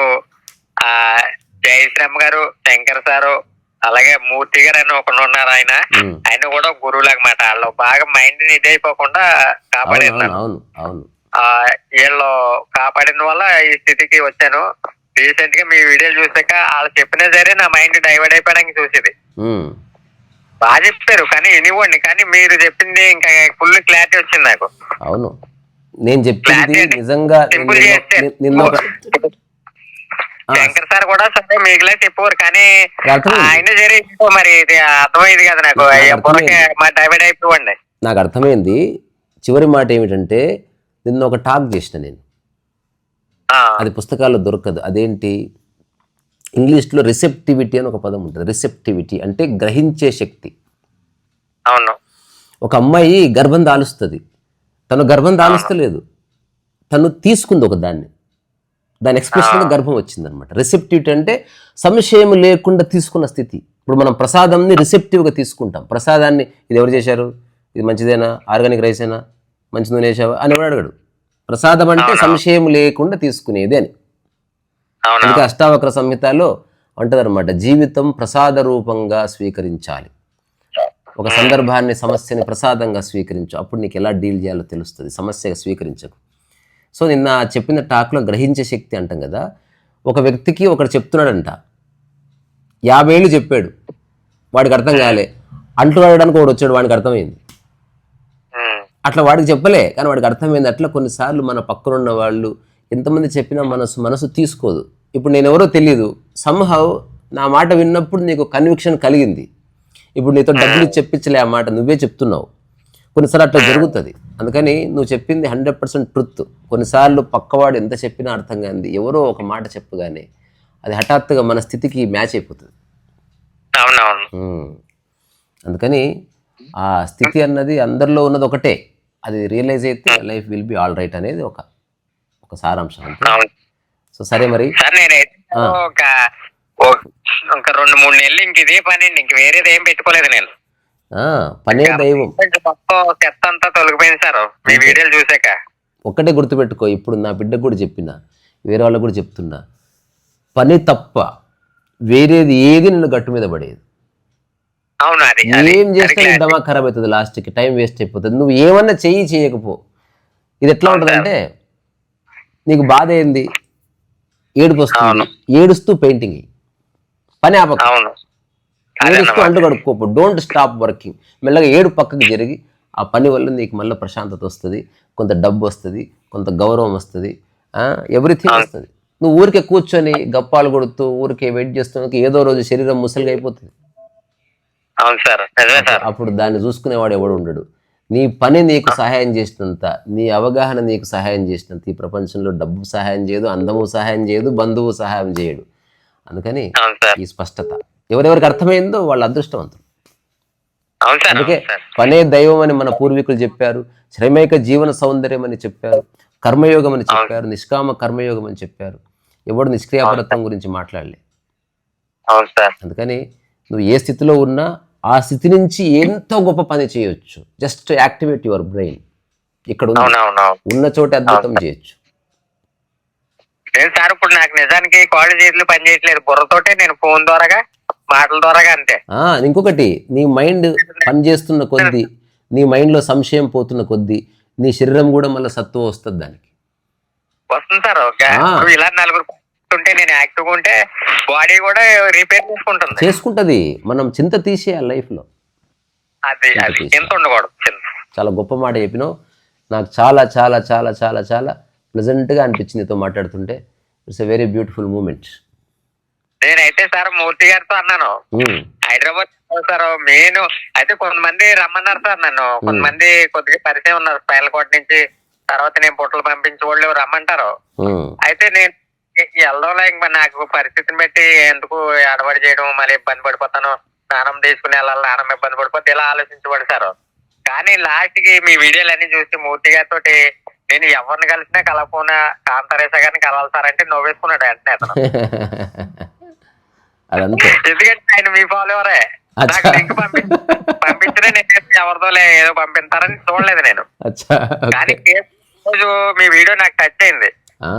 జయశ్రమ్ గారు, శంకర్ సారు, అలాగే మూర్తి గారు అని ఒకరు ఉన్నారు, ఆయన కూడా గురువులు అనమాట. వాళ్ళు బాగా మైండ్ ని ఇదైపోకుండా కాపాడారు. అవును అవును, వీళ్ళు కాపాడిన వల్ల ఈ స్థితికి వచ్చాను. రీసెంట్ గా మీ వీడియో చూసాక వాళ్ళు చెప్పినా సరే నా మైండ్ డైవర్ట్ అయిపోవడానికి చూసేది. బాగా చెప్తారు కానీ వినివ్వండి, కానీ మీరు చెప్పింది ఇంకా ఫుల్ క్లారిటీ వచ్చింది నాకు. అవును, నేను చెప్పింది నిజంగా. శంకర్ సార్ కూడా సరే మీకులే చెప్పారు, కానీ ఆయన సరే మరి ఇది అర్థమైంది కదా నాకు, డైవర్ట్ అయిపోవండి. నాకు అర్థమైంది. చివరి మాట ఏమిటంటే, నిన్న ఒక టాక్ చేసిన నేను, అది పుస్తకాల్లో దొరకదు. అదేంటి, ఇంగ్లీష్లో రిసెప్టివిటీ అని ఒక పదం ఉంటుంది. రిసెప్టివిటీ అంటే గ్రహించే శక్తి. అవును, ఒక అమ్మాయి గర్భం దాలుస్తుంది, తను గర్భం దాలుస్తలేదు, తను తీసుకుంది ఒక దాని ఎక్స్ప్రెషన్గా గర్భం వచ్చిందనమాట. రిసెప్టివిటీ అంటే సంశయం లేకుండా తీసుకున్న స్థితి. ఇప్పుడు మనం ప్రసాదంని రిసెప్టివ్గా తీసుకుంటాం. ప్రసాదాన్ని ఇది ఎవరు చేశారు, ఇది మంచిదేనా, ఆర్గానిక్ రైసేనా, మంచి నూనె వేసావా అని ఎవరు అడగడు. ప్రసాదం అంటే సంశయం లేకుండా తీసుకునేది అని. అవును అందుకే అష్టావక్ర సంహితలో అంటదన్నమాట, జీవితం ప్రసాద రూపంగా స్వీకరించాలి. ఒక సందర్భాన్ని, సమస్యని ప్రసాదంగా స్వీకరించు, అప్పుడు నీకు ఎలా డీల్ చేయాలో తెలుస్తుంది. సమస్యగా స్వీకరించకు. సో నిన్న చెప్పిన టాక్లో గ్రహించే శక్తి అంటాం కదా, ఒక వ్యక్తికి ఒకడు చెప్తున్నాడంట, 50 ఏళ్ళు చెప్పాడు, వాడికి అర్థం కాలే. అంటూ ఆడడానికి ఒకడు వచ్చాడు, వాడికి అర్థమైంది. అట్లా వాడికి చెప్పలే, కానీ వాడికి అర్థమైంది. అట్లా కొన్నిసార్లు మన పక్కనున్న వాళ్ళు ఎంతమంది చెప్పినా మనసు తీసుకోదు. ఇప్పుడు నేను ఎవరో తెలియదు, సమ్హౌ నా మాట విన్నప్పుడు నీకు కన్విక్షన్ కలిగింది. ఇప్పుడు నీతో డబ్బులు చెప్పించలే, ఆ మాట నువ్వే చెప్తున్నావు. కొన్నిసార్లు అట్లా జరుగుతుంది. అందుకని నువ్వు చెప్పింది 100% ట్రుత్. కొన్నిసార్లు పక్కవాడు ఎంత చెప్పినా అర్థం కానిది ఎవరో ఒక మాట చెప్పగానే అది హఠాత్తుగా మన స్థితికి మ్యాచ్ అయిపోతుంది. అందుకని ఆ స్థితి అన్నది అందరిలో ఉన్నది ఒకటే, అది రియలైజ్ అయితే life will be all right అనేది ఒక సారాంశం అంతే. సో సరే మరి నేనైతే ఒక 2-3 నెలలు ఇంక ఇదే పని, ఇంక వేరేది ఏం పెట్టుకోలేదు నేను. పనే దైవం. చెత్త అంతా తొలగిపోయింది సార్ మీ వీడియోలు చూసాక. ఒక్కటే గుర్తుపెట్టుకో, ఇప్పుడు నా బిడ్డకు కూడా చెప్పినా, వేరే వాళ్ళకు కూడా చెప్తున్నా, పని తప్ప వేరేది ఏది నిన్ను గట్టు మీద పడేది. అవును, ఏం చేస్తే నీ దమా ఖరాబ్ అవుతుంది, లాస్ట్కి టైం వేస్ట్ అయిపోతుంది. నువ్వు ఏమన్నా చేయకపో. ఇది ఎట్లా ఉంటుందంటే, నీకు బాధ ఏంది, ఏడుపు వస్తుంది, ఏడుస్తూ పెయింటింగ్ పని ఆపక, ఏడుస్తూ అంటు గడుపుకోపు, డోంట్ స్టాప్ వర్కింగ్. మెల్లగా ఏడు పక్కకి జరిగి ఆ పని వల్ల నీకు మళ్ళీ ప్రశాంతత వస్తుంది, కొంత డబ్బు వస్తుంది, కొంత గౌరవం వస్తుంది, ఎవ్రీథింగ్ వస్తుంది. నువ్వు ఊరికే కూర్చొని గప్పాలు కొడుతూ ఊరికే వెయిట్ చేస్తున్నా ఏదో రోజు శరీరం ముసలిగా అయిపోతుంది. అప్పుడు దాన్ని చూసుకునేవాడు ఎవడు ఉండడు. నీ పని నీకు సహాయం చేసినంత, నీ అవగాహన నీకు సహాయం చేసినంత ఈ ప్రపంచంలో డబ్బు సహాయం చేయదు, అందము సహాయం చేయదు, బంధువు సహాయం చేయడు. అందుకని ఈ స్పష్టత ఎవరెవరికి అర్థమైందో వాళ్ళు అదృష్టవంతులు. అందుకే పనే దైవం అని మన పూర్వీకులు చెప్పారు, శ్రమైక జీవన సౌందర్యం అని చెప్పారు, కర్మయోగం అని చెప్పారు, నిష్కామ కర్మయోగం అని చెప్పారు. ఎవడు నిష్క్రియాపరత్వం గురించి మాట్లాడలే. అందుకని నువ్వు ఏ స్థితిలో ఉన్నా ఆ స్థితి నుంచి ఎంతో గొప్ప పని చేయొచ్చు. Just activate your brain. ఇక్కడ ఉన్న చోట అద్భుతం చేయొచ్చు. లేదు సార్, ఇప్పుడు నాకు నిజానికి కాళ్ళు చేతులు పని చేయట్లేదు, బుర్రతోటే నేను ఫోన్ ద్వారాగా మాటల ద్వారాగా అంతే. ఇంకొకటి, నీ మైండ్ పనిచేస్తున్న కొద్దీ, నీ మైండ్లో సంశయం పోతున్న కొద్దీ నీ శరీరం కూడా మళ్ళీ సత్తువ వస్తుంది, దానికి వస్తుంది సార్. ఇలా నలుగురు ఉంటే నేను యాక్టివ్గా ఉంటే బాడీ కూడా రిపేర్ చేసుకుంటుంది. మనం చింత తీసేయాలి లైఫ్లో, చింత ఉండకూడదు. చాలా గొప్ప మాట చెప్పినావు. నాకు చాలా చాలా చాలా చాలా చాలా ప్లెజెంట్గా అనిపించింది నీతో మాట్లాడుతుంటే. It's a very beautiful moment. నేనైతే సార్ మూర్తి గారితో అన్నాను, హైదరాబాద్ సార్ మెయిన్ అయితే కొంతమంది రమ్మన్నారు సార్ నన్ను. కొంతమంది కొద్దిగా పరిచయం ఉన్నారు స్పైనల్ కోట్ నుంచి, తర్వాత నేను బుట్టలు పంపించే వాళ్ళు రమ్మంటారు. అయితే నేను వెళ్దాంలో ఇంకా నాకు పరిస్థితిని బట్టి ఎందుకు అడవడి చేయడం, మళ్ళీ ఇబ్బంది పడిపోతాను, స్నానం తీసుకుని వెళ్ళాలి, నానం ఇబ్బంది పడిపోతే ఇలా ఆలోచించబడి సార్. కానీ లాస్ట్ కి మీ వీడియోలు అన్ని చూసి మూర్తి గారితో నేను ఎవరిని కలిసినా కలపకుండా కాంతారేశ గారిని కలవాలి సార్ అంటే నవ్వేసుకున్నాడు వెంటనే అతను. ఎందుకంటే ఆయన మీ ఫాలోవరే. నాకు లింక్ పంపించినా నేను ఎవరితో ఏదో పంపిస్తారని చూడలేదు నేను. కానీ రోజు మీ వీడియో నాకు టచ్ అయింది.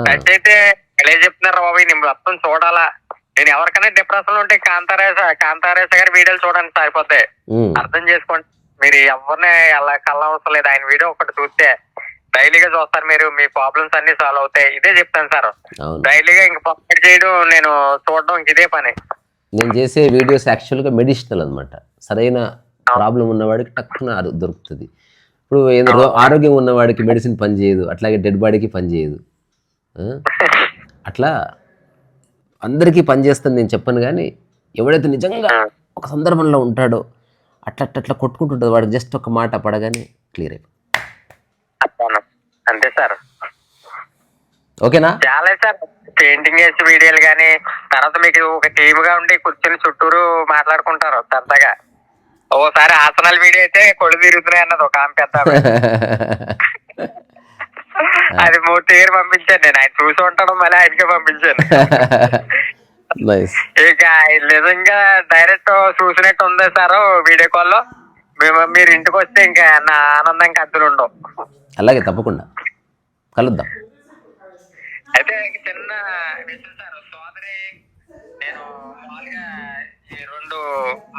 టచ్ అయితే ఎలా చెప్తున్నారు బాబు, నేను మొత్తం చూడాలా, నేను ఎవరికైనా డిప్రెషన్ ఉంటే కాంతారేశ గారి వీడియోలు చూడండి సరిపోతాయి. అర్థం చేసుకోండి, మీరు ఎవరిని అలా కళ్ళవసరం లేదు. ఆయన వీడియో ఒకటి చూస్తే డైలీగా చూస్తారు మీరు, మీ ప్రాబ్లమ్స్ అన్ని సాల్వ్ అవుతాయి. ఇదే చెప్తాను సార్, డైలీగా ఇంక ప్రొవైడ్ చేయడం, నేను చూడడం ఇదే పని. నేను చేసే వీడియోస్ యాక్చువల్గా మెడిసినల్ అనమాట. సరైన ప్రాబ్లం ఉన్నవాడికి టక్కున దొరుకుతుంది. ఇప్పుడు ఏదో ఆరోగ్యం ఉన్నవాడికి మెడిసిన్ పనిచేయదు, అట్లాగే డెడ్ బాడీకి పనిచేయదు. అట్లా అందరికీ పనిచేస్తుంది నేను చెప్పను, కానీ ఎవడైతే నిజంగా ఒక సందర్భంలో ఉంటాడో అట్లా కొట్టుకుంటుంటుంది వాడికి. జస్ట్ ఒక మాట పడగానే క్లియర్ అయిపోతుంది. అంతే సార్. ఓకేనా? చాలా సార్ పెయింటింగ్ చేసి వీడియోలు కానీ, తర్వాత మీకు ఒక టీమ్ గా ఉండి కూర్చొని చుట్టూరు మాట్లాడుకుంటారు సరదాగా. ఓసారి ఆసనాల వీడియో అయితే కొడు తిరుగుతున్నాయి అన్నది ఒక ఆమె పెద్ద. అది మూర్తి గారు పంపించాను నేను, ఆయన చూసి ఉంటాడు మళ్ళీ ఆయనకే పంపించాను. ఇక నిజంగా డైరెక్ట్ చూసినట్టు ఉంది సార్ వీడియో కాల్లో. మీరు ఇంటికి వస్తే ఇంకా నా ఆనందం కత్తులు ఉండవు. అలాగే తప్పకుండా కలుద్దాం. అయితే చిన్న విషయం సార్, నేను మామూలుగా ఈ 2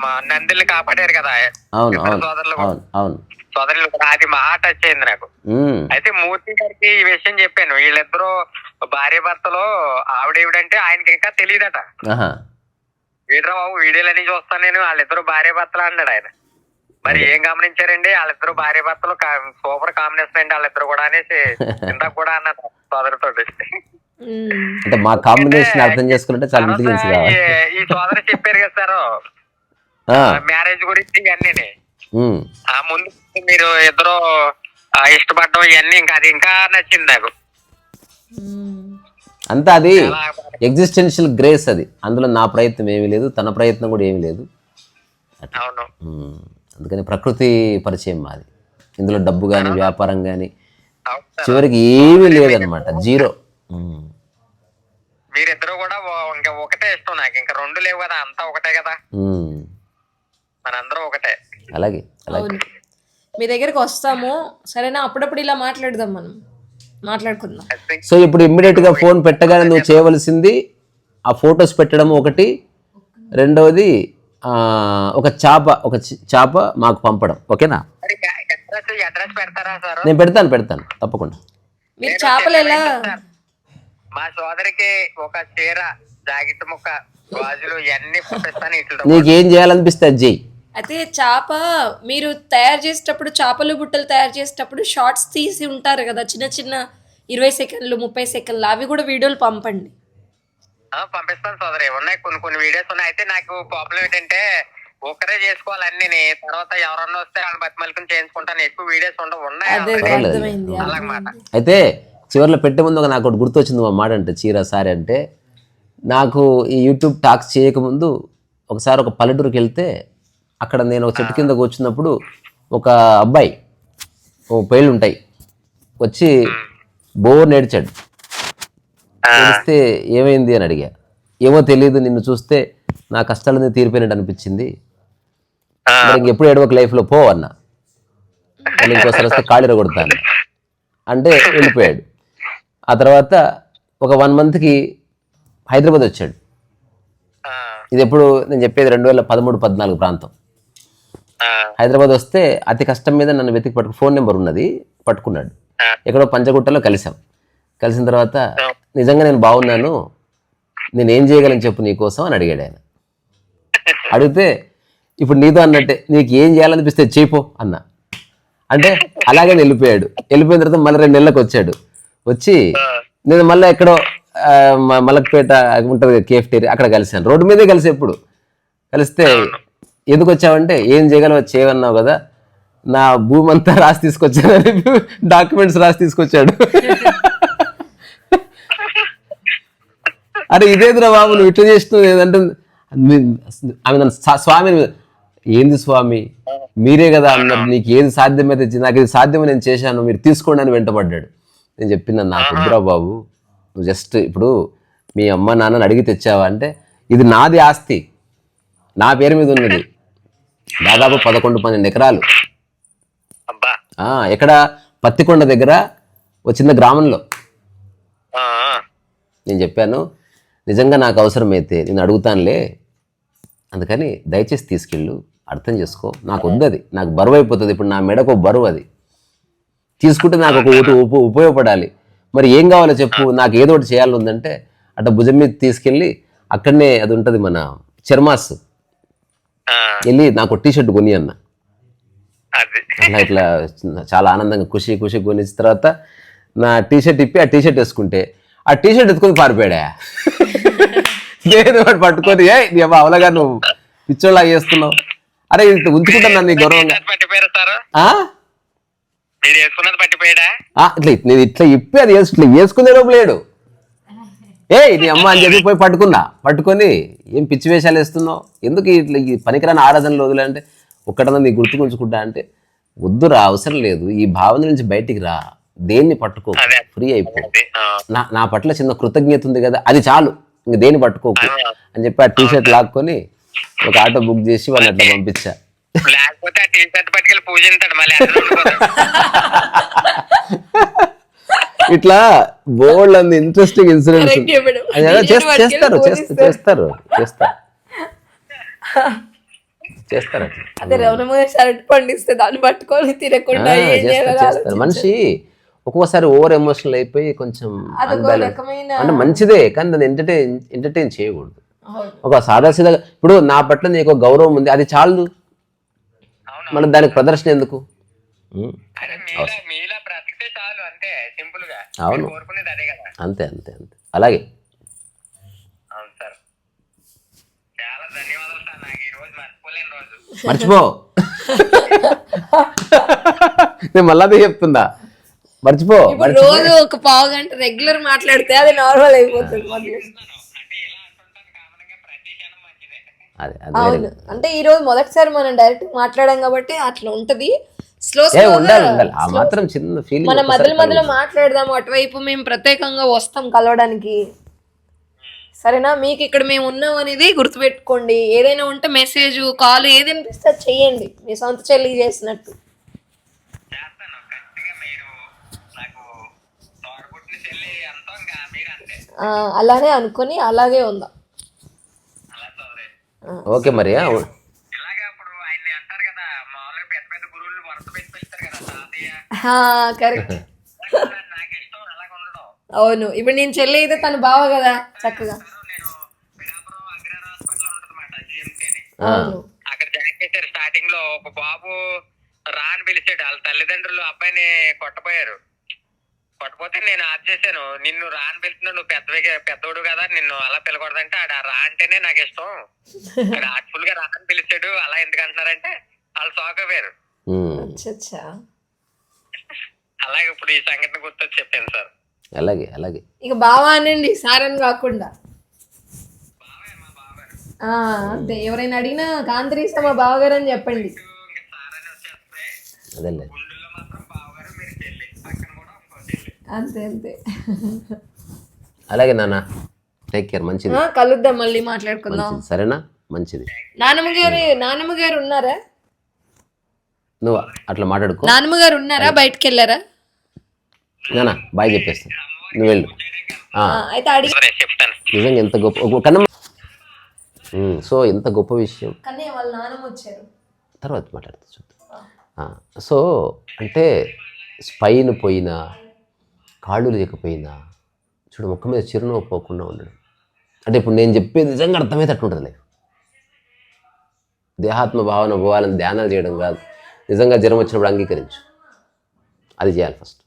మా నందిల్ని కాపాడారు కదా అవును ఇద్దరు అవును సోదరులు అవును అవును సోదరులు కూడా, అది మహా టచ్ అయింది నాకు. అయితే మూర్తి గారికి ఈ విషయం చెప్పాను, వీళ్ళిద్దరూ భార్య భర్తలో ఆవిడేవిడంటే ఆయనకి ఇంకా తెలియదట. ఆహా. వీడ్రా బాబు వీడియోలన్నీ చూస్తాను నేను, వాళ్ళిద్దరూ భార్య భర్తలు అన్నాడు ఆయన. మరి ఏం గమనించారండి, వాళ్ళిద్దరు భార్య భర్తలు సూపర్ కాంబినేషన్ అండి వాళ్ళిద్దరు కూడా అనేసి ఇందాక కూడా అన్నారు సోదరితో. అంటే మా కాంబినేషన్ అర్థం చేసుకుంటే చాలా ఇంటెలిజెన్స్ కావాలి. ఈ సోదరు చెప్పారు కదా సార్ మ్యారేజ్ గురించి ఇవన్నీ, ఆ ముందు మీరు ఇద్దరు ఇష్టపడడం ఇవన్నీ, ఇంకా అది ఇంకా నచ్చింది నాకు. అంతా అది ఎగ్జిస్టెన్షియల్ గ్రేస్, అది అందులో నా ప్రయత్నం ఏమీ లేదు, తన ప్రయత్నం కూడా ఏమీ లేదు. అవును. అందుకని ప్రకృతి పరిచయం మాది, ఇందులో డబ్బు కానీ వ్యాపారం కానీ అవును సార్. చివరికి ఏమీ లేదనమాట, జీరో. మీరిద్దరు కూడా ఇంకా ఒకటే ఇష్టం నాకు, ఇంకా 2 లేవు కదా, అంతా ఒకటే కదా, మనందరం ఒకటే. అలాగే అలాగే. అవును, మీ దగ్గరికి వస్తాము సరేనా, అప్పుడప్పుడు ఇలా మాట్లాడదాం, మనం మాట్లాడుకుందాం. సో ఇప్పుడు ఇమ్మీడియట్గా ఫోన్ పెట్టగానే నువ్వు చేయవలసింది ఆ ఫొటోస్ పెట్టడం ఒకటి, రెండవది ఒక చాప మాకు పంపడం, ఓకేనా? అడ్రస్ పెడతారా సార్? నేను పెడతాను తప్పకుండా. మీరు చేపలు ఎలా? మా సోదరికి ఒక చీర, జాకెట్ ముక్క, గాజులు ఇవన్నీ పంపిస్తాను. ఇట్లా నీకు ఏం చేయాలనిపిస్తే అది చెయ్యి. అయితే చేప మీరు తయారు చేసేటప్పుడు, చేపలు బుట్టలు తయారు చేసేటప్పుడు షార్ట్స్ తీసి ఉంటారు కదా, చిన్న చిన్న 20 సెకండ్లు 30 సెకండ్లు, అవి కూడా వీడియోలు పంపండి. పంపిస్తాను సోదరి, ఉన్నాయి కొన్ని వీడియోస్ ఉన్నాయి. అయితే నాకు ప్రాబ్లం ఏంటంటే ఒకరే చేసుకోవాలి అన్ని, తర్వాత ఎవరన్నా వస్తే వాళ్ళ బతిమలుకుని చేయించుకుంటాను, ఎక్కువ వీడియోస్ ఉన్నాయి అలాగమాట. అయితే చివరిలో పెట్టే ముందు నాకు ఒకటి గుర్తొచ్చింది, మా మాట అంటే చీర సారీ అంటే, నాకు ఈ యూట్యూబ్ టాక్స్ చేయకముందు ఒకసారి ఒక పల్లెటూరుకి వెళ్తే అక్కడ నేను ఒక చెట్టు కింద కూర్చున్నప్పుడు ఒక అబ్బాయి, ఓ పేళ్ళు ఉంటాయి, వచ్చి బోర్ నేర్చాడు. తెలిస్తే ఏమైంది అని అడిగా. ఏమో తెలియదు, నిన్ను చూస్తే నా కష్టాలన్నీ తీరిపోయినట్టు అనిపించింది, మరి ఇంకెప్పుడు ఏడవక లైఫ్లో పో అన్నా, మళ్ళీ ఇంకోసారి వస్తే కాళీర కొడతాను అంటే వెళ్ళిపోయాడు. ఆ తర్వాత ఒక 1 మంత్కి హైదరాబాద్ వచ్చాడు. ఇది ఎప్పుడు నేను చెప్పేది 2013-14 ప్రాంతం. హైదరాబాద్ వస్తే అతి కష్టం మీద నన్ను వెతికి ఫోన్ నెంబర్ ఉన్నది పట్టుకున్నాడు. ఎక్కడో పంచగుట్టలో కలిసిన తర్వాత నిజంగా నేను బాగున్నాను, నేను ఏం చేయగలను చెప్పు నీకోసం అని అడిగాడు ఆయన. అడిగితే ఇప్పుడు నీతో అన్నట్టే, నీకు ఏం చేయాలనిపిస్తే చేయిపో అన్న. అంటే అలాగే వెళ్ళిపోయాడు. వెళ్ళిపోయిన తర్వాత మళ్ళీ 2 నెలలకు వచ్చాడు. వచ్చి నేను మళ్ళీ ఎక్కడో మలక్పేట ఉంటుంది కేఫ్టేరియా, అక్కడ కలిశాను. రోడ్డు మీదే కలిసి ఎప్పుడు కలిస్తే ఎందుకు వచ్చావంటే, ఏం చేయగలవో చేయవన్నావు కదా, నా భూమి అంతా రాసి తీసుకొచ్చానని డాక్యుమెంట్స్ రాసి తీసుకొచ్చాడు. అరే ఇదేదిరా బాబు నువ్వు ఇట్లా చేస్తున్నావు ఏదంటే, ఆమె నన్ను స్వామి, ఏంది స్వామి మీరే కదా అన్నారు, నీకు ఏది సాధ్యమైతే నాకు ఇది సాధ్యమని నేను చేశాను, మీరు తీసుకోండి అని వెంటబడ్డాడు. నేను చెప్పిన నాకు వద్దురా బాబు, నువ్వు జస్ట్ ఇప్పుడు మీ అమ్మ నాన్నని అడిగి తెచ్చావా అంటే, ఇది నాది ఆస్తి, నా పేరు మీద ఉన్నది, దాదాపు 11-12 ఎకరాలు. ఎక్కడ పత్తికొండ దగ్గర ఒక చిన్న గ్రామంలో. నేను చెప్పాను నిజంగా నాకు అవసరమైతే నేను అడుగుతానులే, అందుకని దయచేసి తీసుకెళ్ళు, అర్థం చేసుకో, నాకు వద్దది, నాకు బరువు అయిపోతుంది, ఇప్పుడు నా మెడకు బరువు, అది తీసుకుంటే నాకు ఒక ఉపయోగపడాలి, మరి ఏం కావాలో చెప్పు, నాకు ఏదో ఒకటి చేయాలని ఉందంటే అట్లా భుజం మీద తీసుకెళ్ళి అక్కడనే అది ఉంటుంది మన చర్మాస్, వెళ్ళి నాకు టీషర్ట్ కొని అన్న. అట్లా ఇట్లా చాలా ఆనందంగా ఖుషి కొనిచ్చిన తర్వాత నా టీషర్ట్ ఇప్పి ఆ టీషర్ట్ వేసుకుంటే ఆ టీషర్ట్ ఎత్తుకొని పారిపోయాడా. నేను వాడు పట్టుకొని అవలగా నువ్వు పిచ్చోళ్ళ చేస్తున్నావు, అరే ఇంత ఉంచుకుంటాను నన్ను గౌరవంగా. నేను ఇట్లా ఇప్పి అది ఇట్లా వేసుకునే లోపు లేడు. నీ అమ్మ అని చెప్పి పోయి పట్టుకొని ఏం పిచ్చి వేషాలు వేస్తున్నావు, ఎందుకు ఇట్లా ఈ పనికిరాని ఆరాధనలు వదిలేంటే ఒక్కటన్నా నీ గుర్తుకుంచుకుంటా అంటే, వద్దురా అవసరం లేదు, ఈ భావన నుంచి బయటికి రా, దేన్ని పట్టుకో, ఫ్రీ అయిపో, నా పట్ల చిన్న కృతజ్ఞత ఉంది కదా అది చాలు, ఇంక దేన్ని పట్టుకోకు అని చెప్పి ఆ టీషర్ట్ లాక్కొని ఒక ఆటో బుక్ చేసి వాళ్ళని అట్లా పంపించా. లేకపోతే ఆ టీషర్ట్ పట్టుకెళ్ళి పూజించాడు మళ్ళీ. ఇట్లా బోల్డ్ అంది ఇంట్రెస్టింగ్ ఇన్సిడెంట్స్ Correct చెప్పాడు. చేస్తారు పోలీసులు. చేస్తారు చేస్తారు చేస్తారు అట్లా. అదే రవణమ్మ షర్ట్ పండిస్తే దాన్ని పట్టుకొని తినకుండా ఏం చేయాలో చేస్తారు మనిషి ఒక్కోసారి ఓవర్ ఎమోషనల్ అయిపోయి కొంచెం అదొక unbalanced. రకమైన అంటే మంచిదే కానీ దాన్ని ఎంటర్టైన్ చేయకూడదు. అవును. ఒక సాదాసీదా ఇప్పుడు నా పట్ల నీకు ఒక గౌరవం ఉంది అది చాలు, మళ్ళీ దానికి ప్రదర్శన ఎందుకు? అరే మీలా బ్రతికితే చాలు అంతే, సింపుల్ గా. అవును. మీరు కోరుకునేది అదే కదా. అంతే అంతే అంతే అలాగే. అవును సార్, చాలా ధన్యవాదాలు సార్. నాకు ఈ రోజు మర్చిపోలేని రోజు. మర్చిపో నేను మళ్ళీ అదే చెప్తుందా, మర్చిపో. ఇప్పుడు రోజు ఒక పావు గంట రెగ్యులర్ మాట్లాడితే అది నార్మల్ అయిపోతుంది మళ్ళీ. అంటే ఇలా అంటుంటాను కామన్ గా, ప్రతి క్షణం మంచిదే. అదే అవును, అంటే ఈ రోజు మొదటిసారి మనం డైరెక్ట్ మాట్లాడాం కాబట్టి అట్లా ఉంటది. స్లో ఉండాలి ఉండాలి ఆ మాత్రం చిన్న ఫీలింగ్. మనం మొదలు మాట్లాడదాము, అటువైపు మేము ప్రత్యేకంగా వస్తాం కలవడానికి. సరేనా? మీకు ఇక్కడ మేము ఉన్నాం అనేది గుర్తుపెట్టుకోండి. ఏదైనా ఉంటే మెసేజ్ కాల్ ఏది అనిపిస్తే అది చెయ్యండి, మీ సొంత చెల్లి చేసినట్టు. చేస్తాను ఖచ్చితంగా. మీరు నాకు తోడబుట్టిన చెల్లి ఎంతో, ఇంకా మీరు అంతే. అలానే అనుకొని అలాగే ఉందాం. అలా చదవలేదు. ఓకే మరి ఇలాగే ఇప్పుడు ఆయన్ని అంటారు కదా, మామూలుగా పెద్ద పెద్ద గురువులు వరుస పెట్టి పిలుస్తారు కదా, తాతయ్య. కరెక్ట్. నాకు ఇష్టం అలాగ ఉండడం. అవును, ఇప్పుడు నేను చెల్లి అయితే తను బావ కదా చక్కగా. నేను పిఠాపురం అగ్రహార హాస్పిటల్ ఉంటదన్నమాట, జిఎంసీ అని. అవును. అక్కడ జాయిన్ చేశారు. స్టార్టింగ్ లో ఒక బాబు రా అని పిలిచాడు. వాళ్ళ తల్లిదండ్రులు అబ్బాయిని కొట్టపోయారు. కొట్టపోతే నేను ఆఫ్ చేశాను. నిన్ను రా అని పిలుస్తున్నాడు, నువ్వు పెద్దోడు కదా, నిన్ను అలా పిలకూడదంటే ఆడ రా అంటేనే నాకు ఇష్టం, అక్కడ ఆర్ట్ఫుల్ గా రా అని పిలిచాడు, అలా ఎందుకు అంటున్నారంటే వాళ్ళు షాక్ అయ్యారు. అచ్చా. అలాగే ఇప్పుడు ఈ సంఘటన గుర్తొచ్చి చెప్పాను సార్. అలాగే అలాగే ఇక బావా అనండి, సారని కాకుండా. బాబాయ్ మా బాబాయ్ అంతే, ఎవరైనా అడిగినా కాంతరీసా మా బావగారు అని చెప్పండి. ఇంకా సార్ అని వచ్చేస్తే అదేలే. గుండెల్లో మాత్రం బావగారు, మీరు చెల్లి, పక్కన కూడా ఇంకో చెల్లి. అంతే అంతే. అలాగే నాన్న, టేక్ కేర్. మంచిది కలుద్దాం, మళ్ళీ మాట్లాడుకుందాం. మంచిది సరేనా? మంచిది. నానమ్మ గారు ఉన్నారా? నువ్వు అట్లా మాట్లాడుకో. నానమ్మ గారు ఉన్నారా? బయటకు వెళ్ళారా? నాన్న బాయ్ చెప్పేస్తా, నువ్వు వెళ్ళు. అయితే అడిగి సరే చెప్తాను. నిజంగా ఎంత గొప్ప కన్నమ్మ. సో ఎంత గొప్ప విషయం. కానీ వాళ్ళ నానమ్మ వచ్చారు, తర్వాత మాట్లాడుతూ చూద్దాం. సో అంటే స్పైన్ పోయినా, కాళ్ళు లేకపోయినా చూడు ముఖం మీద చిరునవ్వు పోకుండా ఉండడం. అంటే ఇప్పుడు నేను చెప్పేది నిజంగా అర్థమైతే అట్లుంటుంది లైఫ్. దేహాత్మ భావన పోవాలని ధ్యానాలు చేయడం కాదు, నిజంగా జ్వరం వచ్చినప్పుడు అంగీకరించు, అది చేయాలి ఫస్ట్.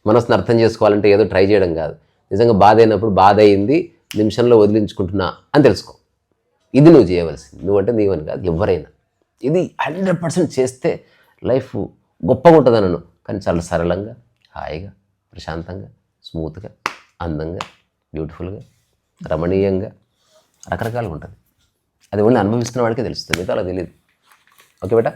మనసుని అర్థం చేసుకోవాలంటే ఏదో ట్రై చేయడం కాదు, నిజంగా బాధ అయినప్పుడు బాధ అయింది, నిమిషంలో వదిలించుకుంటున్నా అని తెలుసుకో. ఇది నువ్వు చేయవలసింది. నువ్వంటే నీవని కాదు, ఎవరైనా ఇది 100% చేస్తే లైఫ్ గొప్పగా ఉంటుంది అన్నాను. కానీ చాలా సరళంగా, హాయిగా, ప్రశాంతంగా, స్మూత్గా, అందంగా, బ్యూటిఫుల్గా, రమణీయంగా, రకరకాలుగా ఉంటుంది. అది ఓన్లీ అనుభవిస్తున్న వాడికే తెలుస్తుంది, మిగతా అలా తెలియదు. ఓకే బేటా?